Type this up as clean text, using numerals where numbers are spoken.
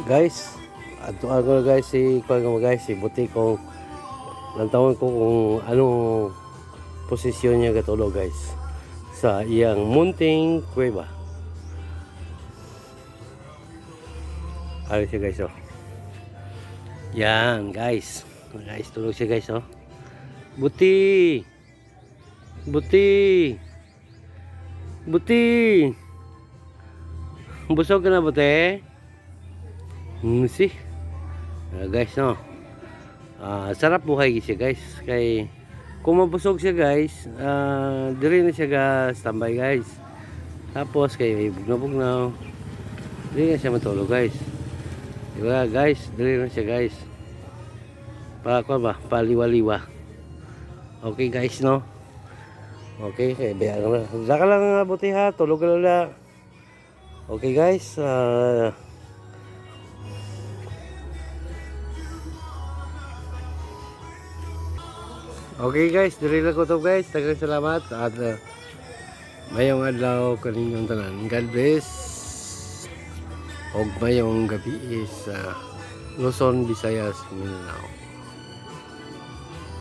Guys, ato ako guys si si buti ko lantawan ko kung anong posisyon niya katulog guys sa iyang munting kuweba. Ano siya guys oh. Yan guys. Guys, tulog siya guys oh. Buti. Buti. Buti. Busog ka na buti? See? Guys no. Sarap buhay siya guys. Kay kung mabusog siya guys, diri na siya ga standby guys. Tapos kay bugnaw-bugnaw. Diri na siya matulog guys. Diba guys, diri na siya guys. Paliwa-liwa. Okay guys no. Okay, kay biya na. Saka lang buti ha, tulog ka na. Okay guys, okay guys, diri lang ko to guys. Daghang salamat at mayong adlaw kaninyong tanan. God bless. Og mayong gabi is Luzon, Visayas, Mindanao.